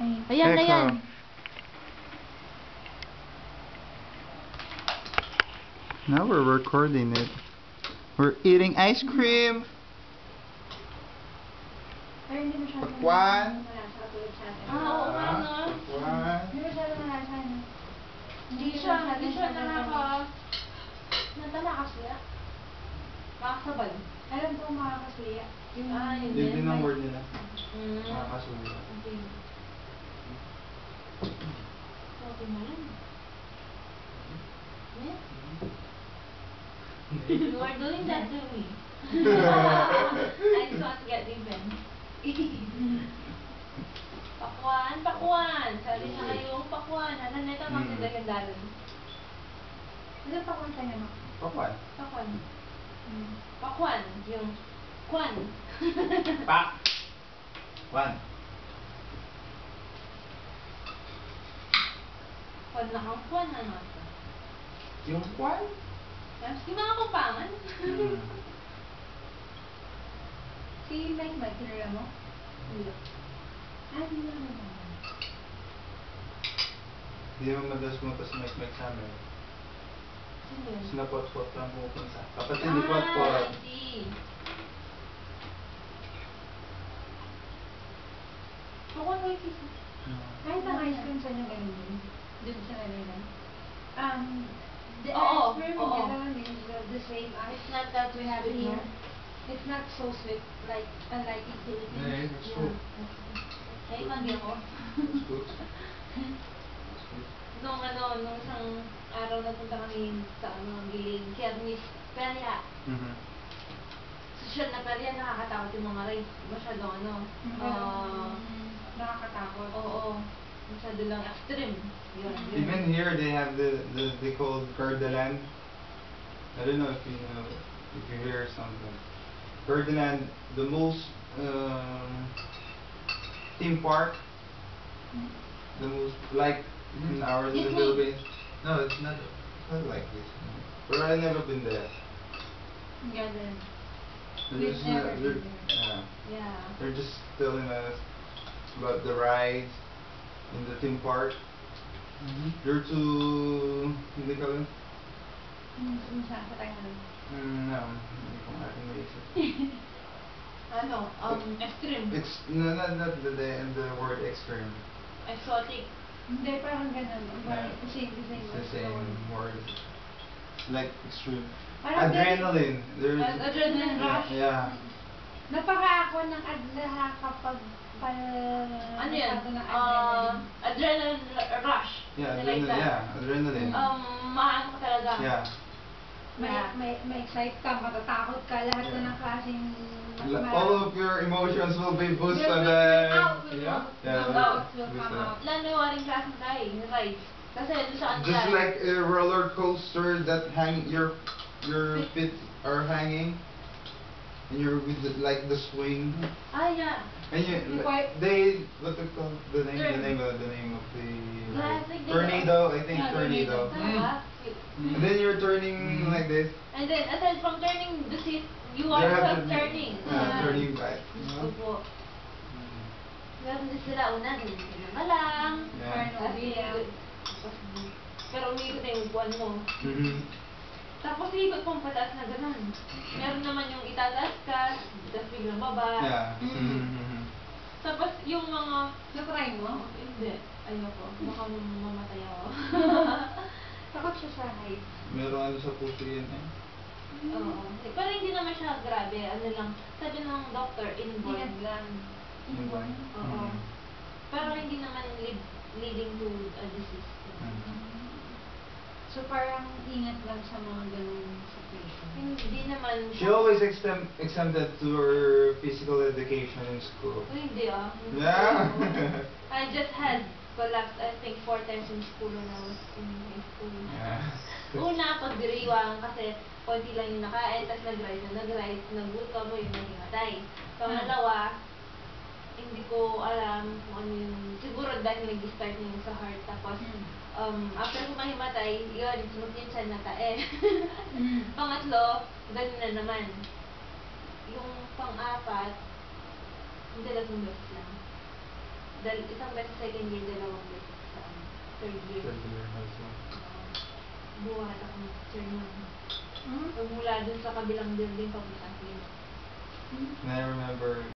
Ayan, ayan. Now we're recording it. We're eating ice cream. Pakwan. Oo nga, no? Pakwan. Hindi siya nakakasya. Makasabad. Alam ko makakasya. Yun din ang word nila. Makakasuya. Okay. Okay na lang. Yeah? You are doing that to me. I just want to get even. Pakwan, pakwan. Sabi na kayo, pakwan. Ano na ito, magsindagandaran. Ano pakwan tayo naman? Pakwan. Pakwan. Pakwan. Yung kwan. Pak. Kwan. Kwan na kang kwan, ano? Yung kwan? Yung mga kumpangan. Si Mike, kinala mo? Hindi. Hindi mo naman. Hindi naman madalas mo kasi Mike sa amin. Sino yun? Sinapot-pot lang pupunta. Kapatid ni Pot-pot. I see. Pakwan kayo, Kisa. Kahit ang ice cream sa inyo ganun din. Dito sa kanila. The Oo, ice cream, oo. ganun din. The same ice. It's not that We have sweet, here. no? It's not so sweet like unlike in Philippines. Yeah, it's good. Ay, magi ako. It's good. Nung isang araw nagpunta kami sa giling Kermis, Perya. Social na Perya, nakakatakot yung mga rides. Masyadong Nakakatakot. Oo. Masyado lang extreme. Yun. Even here they have they called Gardaland. I don't know if you hear something. Gardaland, the most theme park. The most like in ours in the Philippines. No, it's not like this. But I've never been there. Ganun. They're just, Yeah. they're just telling us about the rides in the theme park. They're too, hindi ka lang? Saan sa tayo naman? No, hindi ko ating maisip. Extreme. Not the word extreme. Exotic. Hindi, parang ganun. Yeah. Same. It's the same word. It's like extreme. Parang Adrenaline. There's Adrenaline rush. Yeah. Napaka ako ng adlaha kapag Ano yan? masyado ng adrenaline. Adrenaline rush. Yeah, Something like adrenaline. that. Yeah, adrenaline. Maano ka talaga. Yeah. May excite ka, matatakot ka, lahat na ng klaseng All of your emotions will be boosted. Yeah. Boosted. Lalo yung waring klaseng tayo, yung rides. Kasi doon sa kanila. Just like a roller coaster that your feet are hanging, and you're with like the swing. Yeah. And they what they call the name of the Yeah, I think tornado. I think tornado. Mm. And then you're turning like this. And then aside from turning the seat, you are You have to turning. turning back. Gusto po. Meron din sila una, ganyan ka lang. Yeah. Pero umiikot na yung buwan mo. Tapos iikot pang pataas na gano'n. Meron naman yung itataas ka, tapos biglang baba. Yeah. Tapos yung mga... Na-try mo? Hindi. Ayoko. Baka mamatay ako. Takot siya sa height. Meron sa puso yan eh. Oo. Pero hindi naman siya grabe. Ano lang, sabi ng doctor, inborn. Ingat lang. Inborn. Oo. Pero hindi naman leading to a disease. So parang ingat lang sa mga ganung situation. Hindi naman... She always exempted to her physical education in school. Hindi ah. Yeah. I just had collapsed, I think, 4 times in school when I was in high school. Yeah. Una, pagdiriwang kasi konti lang yung nakain, tapos nag-rise, nagbuto mo yung nahimatay. Pangalawa, hindi ko alam kung ano yung, siguro dahil nag-start na yung sa heart, tapos after ko mahimatay, yun, mag-insan na tae. Pangatlo, ganun na naman. Yung pang-apat, hindi lang beses lang. Isang beses second year, dalawang beses sa third year. Third year high school. Buhat ako ng teacher nun. Hmm? Pagmula dun sa kabilang building, papunta sa akin. Hmm? And I remember